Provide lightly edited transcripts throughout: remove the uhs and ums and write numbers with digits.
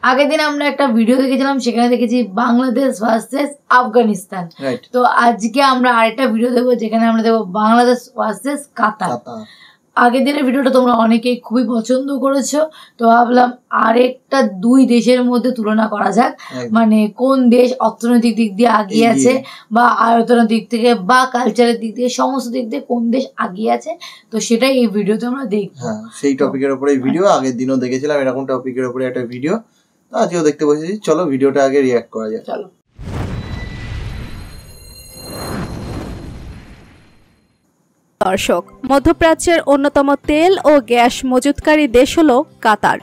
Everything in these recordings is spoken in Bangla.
আগের দিন আমরা একটা ভিডিও দেখেছিলাম, সেখানে দেখেছি বাংলাদেশ ভার্সেস আফগানিস্তান। তো আজকে আমরা আরেকটা ভিডিও দেখবো যেখানে আমরা দেখবো বাংলাদেশ ভার্সেস কাতার। আগের দিনের ভিডিওটা তোমরা অনেকেই খুবই পছন্দ করেছো, তো ভাবলাম আরেকটা দুই দেশের মধ্যে তুলনা করা যাক, মানে কোন দেশ অর্থনৈতিক দিক দিয়ে এগিয়ে আছে বা আয়তনের দিক থেকে বা কালচারের দিক থেকে সমস্ত দিক দিয়ে কোন দেশ এগিয়ে আছে, তো সেটাই এই ভিডিওতে আমরা দেখবো। সেই টপিকের উপরে ভিডিও, আগের দিনও দেখেছিলাম এরকম টপিকের উপরে একটা ভিডিও, তো আজকেও দেখতে বসেছি। চলো ভিডিওটা আগে রিঅ্যাক্ট করা যাক। চলো। দর্শক, মধ্যপ্রাচ্যের অন্যতম তেল ও গ্যাস মজুতকারী দেশ হলো কাতার।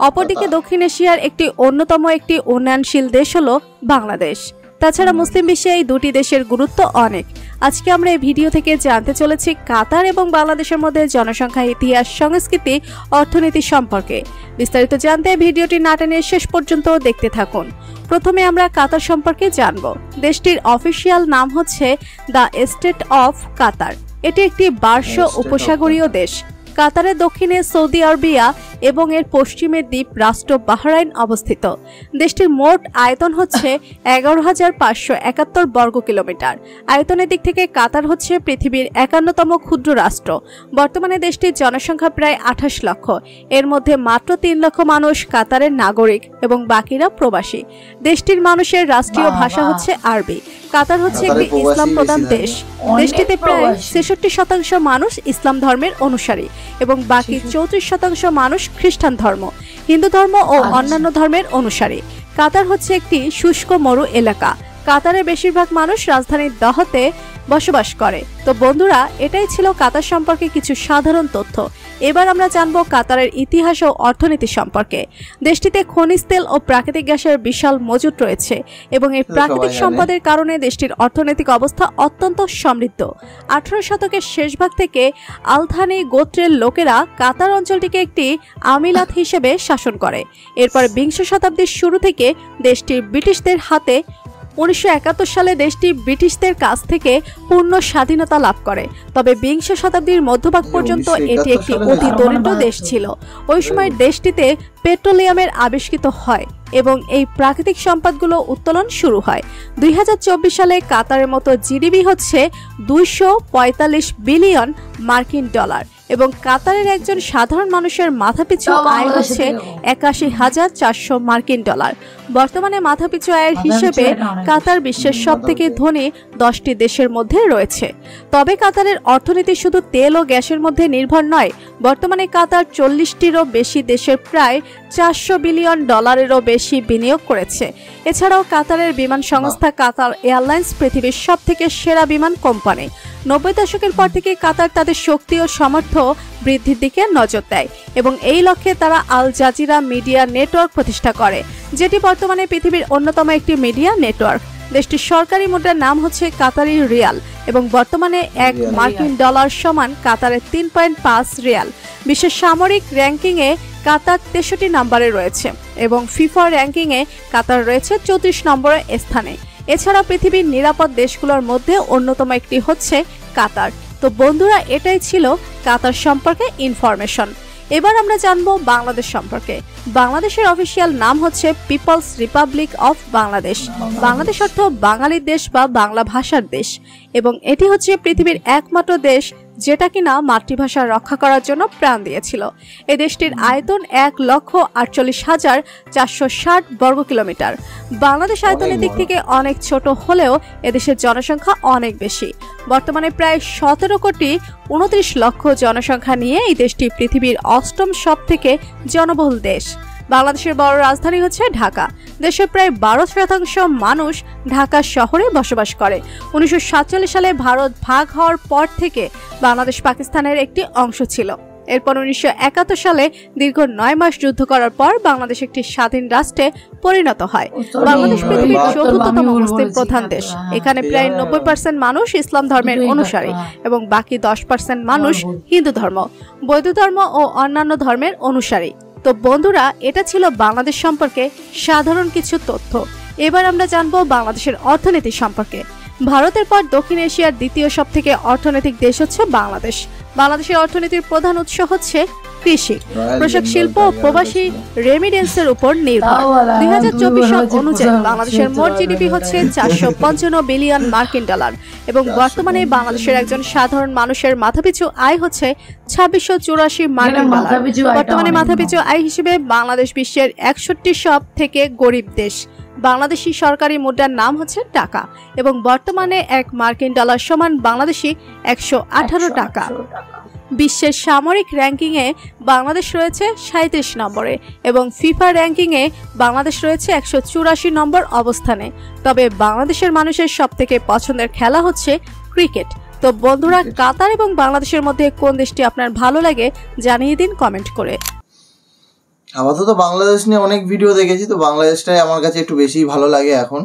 অপরদিকে দক্ষিণ এশিয়ার একটি অন্যতম উন্নয়নশীল দেশ হলো বাংলাদেশ। তাছাড়া মুসলিম বিশ্বে এই দুটি দেশের গুরুত্ব অনেক। আজকে আমরা এই ভিডিও থেকে জানতে চলেছি কাতার এবং বাংলাদেশের মধ্যে জনসংখ্যা, ইতিহাস, সংস্কৃতি, অর্থনীতি সম্পর্কে। বিস্তারিত জানতে ভিডিওটি না টেনে শেষ পর্যন্ত দেখতে থাকুন। প্রথমে আমরা কাতার সম্পর্কে জানব। দেশটির অফিসিয়াল নাম হচ্ছে দ্য স্টেট অফ কাতার। এটি একটি বার্ষ উপসাগরীয় দেশ। কাতারের দক্ষিণে সৌদি আরবিয়া এবং এর পশ্চিমে দ্বীপ রাষ্ট্র বাহরাইন অবস্থিত। দেশটির মোট আয়তন হচ্ছে 11,571 বর্গ কিলোমিটার। আয়তনের দিক থেকে কাতার হচ্ছে পৃথিবীর 51তম ক্ষুদ্র রাষ্ট্র। বর্তমানে দেশটির জনসংখ্যা প্রায় 28 লক্ষ। এর মধ্যে মাত্র 3 লক্ষ মানুষ কাতারের নাগরিক এবং বাকিরা প্রবাসী। দেশটির মানুষের রাষ্ট্রীয় ভাষা হচ্ছে আরবি। কাতার হচ্ছে একটি ইসলাম প্রধান দেশ। দেশটিতে প্রায় 66% মানুষ ইসলাম ধর্মের অনুসারী এবং বাকি 34% মানুষ খ্রিস্টান ধর্ম, হিন্দু ধর্ম ও অন্যান্য ধর্মের অনুসারী। কাতার হচ্ছে একটি শুষ্ক মরু এলাকা। কাতারের বেশিরভাগ মানুষ রাজধানী দোহাতে বসবাস করে। তো বন্ধুরা, এটাই ছিল কাতার সম্পর্কে কিছু সাধারণ তথ্য। এবার আমরা জানবো কাতারের ইতিহাস ও অর্থনীতি সম্পর্কে। দেশটিতে খনিজ তেল ও প্রাকৃতিক গ্যাসের বিশাল মজুত রয়েছে এবং এই প্রাকৃতিক সম্পদের কারণে দেশটির অর্থনৈতিক অবস্থা অত্যন্ত সমৃদ্ধ। 18 শতকের শেষভাগ থেকে আলথানি গোত্রের লোকেরা কাতার অঞ্চলটিকে একটি আমিলাত হিসেবে শাসন করে। এরপর 20 শতাব্দীর শুরু থেকে দেশটি ব্রিটিশদের হাতে 1971 সালে দেশটি ব্রিটিশদের কাছ থেকে পূর্ণ স্বাধীনতা লাভ করে। তবে 20 শতাব্দীর মধ্যভাগ পর্যন্ত এটি একটি অতি দরিদ্র দেশ ছিল। ওই সময় দেশটিতে পেট্রোলিয়ামের আবিষ্কৃত হয় এবং এই প্রাকৃতিক সম্পদগুলো উত্তোলন শুরু হয়। 2024 সালে কাতারের মতো জিডিপি হচ্ছে 245 বিলিয়ন মার্কিন ডলার এবং কাতারের একজন সাধারণ মানুষের মাথাপিছু আয় হচ্ছে 81,400 মার্কিন ডলার। বর্তমানে মাথাপিছু আয়ের হিসেবে কাতার বিশ্বের সবথেকে ধনী 10টি দেশের মধ্যে রয়েছে। তবে কাতারের অর্থনীতি শুধু তেল ও গ্যাসের মধ্যে নির্ভর নয়। বর্তমানে কাতার 40টিরও বেশি দেশের প্রায় 400 বিলিয়ন ডলারেরও বেশি বিনিয়োগ করেছে। এছাড়াও কাতারের বিমান সংস্থা কাতার এয়ারলাইন্স পৃথিবীর সবথেকে সেরা বিমান কোম্পানি। 90 দশকের পর থেকে কাতার তাদের শক্তি ও সামর্থ্য বৃদ্ধির দিকে নজর দেয় এবং এই লক্ষ্যে তারা আল জাজিরা মিডিয়া নেটওয়ার্ক প্রতিষ্ঠা করে, যেটি বর্তমানে পৃথিবীর অন্যতম একটি মিডিয়া নেটওয়ার্ক। দেশটির সরকারি মুদ্রার নাম হচ্ছে কাতারি রিয়াল এবং বর্তমানে 1 মার্কিন ডলার সমান কাতারের 3.5 রিয়াল। বিশ্বের সামরিক র্যাঙ্কিংয়ে কাতার 63 নম্বরে রয়েছে এবং ফিফা র্যাঙ্কিংয়ে কাতার রয়েছে 34 নম্বরের স্থানে। এছাড়া পৃথিবীর নিরাপদ দেশগুলোর মধ্যে অন্যতম একটি হচ্ছে কাতার। তো বন্ধুরা, এটাই ছিল কাতার সম্পর্কে ইনফরমেশন। এবার আমরা জানবো বাংলাদেশ সম্পর্কে। বাংলাদেশের অফিসিয়াল নাম হচ্ছে people's republic of Bangladesh. Bangladesh অর্থ বাঙালির দেশ বা বাংলা ভাষার দেশ এবং এটি হচ্ছে পৃথিবীর একমাত্র দেশ যেটা কিনা মাতৃভাষা রক্ষা করার জন্য প্রাণ দিয়েছিল। এই দেশটির আয়তন 1,48,460 বর্গ কিলোমিটার। বাংলাদেশ আয়তনের দিক থেকে অনেক ছোট হলেও এদেশের জনসংখ্যা অনেক বেশি। বর্তমানে প্রায় 17,29 লক্ষ জনসংখ্যা নিয়ে এই দেশটি পৃথিবীর 8ম সবথেকে জনবহুল দেশ। বাংলাদেশের বড় রাজধানী হচ্ছে ঢাকা। দেশের প্রায় 12% মানুষ ঢাকা শহরে বসবাস করে। 1947 সালে ভারত ভাগ হওয়ার পর থেকে বাংলাদেশ পাকিস্তানের একটি অংশ ছিল। এরপর 1971 সালে দীর্ঘ 9 মাস যুদ্ধ করার পর বাংলাদেশ একটি স্বাধীন রাষ্ট্রে পরিণত হয়। বাংলাদেশ পৃথিবীর 4র্থতম মুসলিম প্রধান দেশ। এখানে প্রায় 90% মানুষ ইসলাম ধর্মের অনুসারী এবং বাকি 10% মানুষ হিন্দু ধর্ম, বৌদ্ধ ধর্ম ও অন্যান্য ধর্মের অনুসারী। তো বন্ধুরা, এটা ছিল বাংলাদেশ সম্পর্কে সাধারণ কিছু তথ্য। এবার আমরা জানবো বাংলাদেশের অর্থনীতি সম্পর্কে। ভারতের পর দক্ষিণ এশিয়ার দ্বিতীয় সবথেকে অর্থনৈতিক দেশ হচ্ছে বাংলাদেশ। বাংলাদেশের অর্থনীতির প্রধান উৎস হচ্ছে কৃষি, পোশাক শিল্প ও প্রবাসী রেমিডেন্সের উপর নির্ভর। 2024 সাল অনুযায়ী বাংলাদেশের মোট জিডিপি হচ্ছে 455 বিলিয়ন মার্কিন ডলার এবং বর্তমানে বাংলাদেশের একজন সাধারণ মানুষের মাথাপিছু আয় হচ্ছে 2684 মার্কিন ডলার। বর্তমানে মাথাপিছু আয় হিসেবে বাংলাদেশ বিশ্বের 61 সব থেকে গরিব দেশ। বাংলাদেশি সরকারি মুদ্রার নাম হচ্ছে টাকা এবং বর্তমানে 1 মার্কিন ডলার সমান বাংলাদেশি 118 টাকা। বিশ্বের সামরিক র্যাঙ্কিংয়ে বাংলাদেশ রয়েছে 37 নম্বরে এবং ফিফা র্যাঙ্কিংয়ে বাংলাদেশ রয়েছে 184 নম্বর অবস্থানে। তবে বাংলাদেশের মানুষের সবথেকে পছন্দের খেলা হচ্ছে ক্রিকেট। তো বন্ধুরা, কাতার এবং বাংলাদেশের মধ্যে কোন দেশটি আপনার ভালো লাগে জানিয়ে দিন কমেন্ট করে। আপাতত বাংলাদেশ নিয়ে অনেক ভিডিও দেখেছি, তো বাংলাদেশটাই আমার কাছে একটু বেশি ভালো লাগে এখন।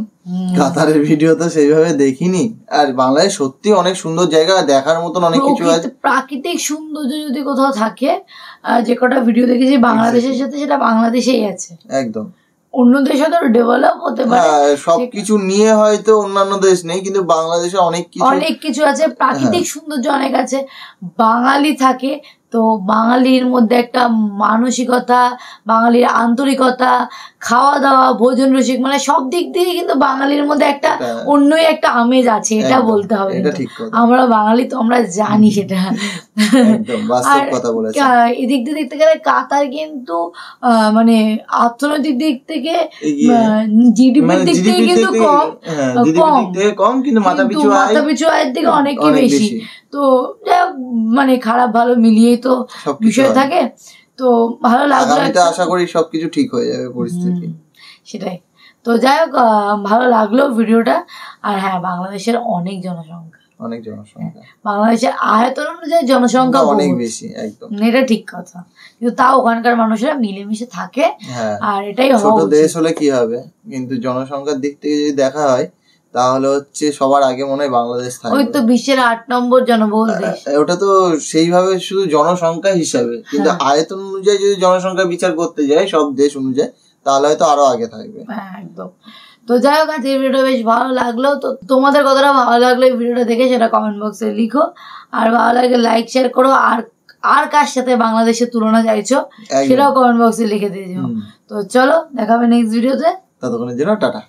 কাতারের ভিডিও তো সেইভাবে দেখিনি। আর বাংলাদেশ সত্যি অনেক সুন্দর জায়গা, দেখার মতন অনেক কিছু আছে। প্রাকৃতিক সৌন্দর্য যদি কোথাও থাকে, যে কটা ভিডিও দেখেছি বাংলাদেশের সাথে, সেটা বাংলাদেশেই আছে একদম। অন্য দেশে তো ডেভেলপ হতে পারে, সবকিছু নিয়ে হয়তো অন্যান্য দেশ নেই, কিন্তু বাংলাদেশে অনেক কিছু আছে। প্রাকৃতিক সৌন্দর্য অনেক আছে। বাঙালি থাকে তো বাঙালির মধ্যে একটা মানসিকতা, বাঙালির আন্তরিকতা, খাওয়া দাওয়া, ভোজন রসিক, মানে সব দিক দিয়ে কিন্তু বাঙালির মধ্যে একটা অন্যই একটা আমেজ আছে, এটা বলতে হবে। আমরা বাঙালি তো আমরা জানি সেটা। আর এদিক দিয়ে দেখতে গেলে কাতার কিন্তু মানে অর্থনৈতিক দিক থেকে, জিডিপির দিক থেকে কিন্তু কম, কিন্তু মাথাপিছু আয়ের দিকে অনেকই বেশি। তো মানে খারাপ ভালো মিলিয়েই তো বিষয় থাকে। তো ভালো লাগলো, আশা করি সবকিছু ঠিক হয়ে যাবে পরিস্থিতি, সেটাই। তো যাই হোক, ভালো লাগলো ভিডিওটা। আর হ্যাঁ, বাংলাদেশের অনেক জনসংখ্যা, বাংলাদেশের আয়তন অনুযায়ী জনসংখ্যা অনেক বেশি, একদম এটা ঠিক কথা। কিন্তু তাও ওখানকার মানুষেরা মিলেমিশে থাকে, আর এটাই ছোট দেশ হলে কি হবে, কিন্তু জনসংখ্যার দিক থেকে যদি দেখা হয় তাহলে হচ্ছে সবার আগে মনে হয় বাংলাদেশ থাকবে। ওই তো বিশ্বের 8 নম্বর জনবহুল দেশ। ওটা তো সেইভাবে শুধু জনসংখ্যা হিসাবে, কিন্তু আয়তন অনুযায়ী যদি জনসংখ্যা বিচার করতে যায় সব দেশ অনুযায়ী, তাহলে হয়তো আরো আগে থাকবে। একদম। তো যাই হোক, আজকে ভিডিওটা বেশ ভালো লাগলো। তো তোমাদের কতটা ভালো লাগলো এই ভিডিওটা দেখে সেটা কমেন্ট বক্সে লিখো। আর ভালো লাগে লাইক শেয়ার করো। আর কার সাথে বাংলাদেশের তুলনা চাইছো সেটাও কমেন্ট বক্সে লিখে দিয়ে যাও। তো চলো, দেখা হবে নেক্সট ভিডিওতে। ততক্ষণের জন্য টাটা।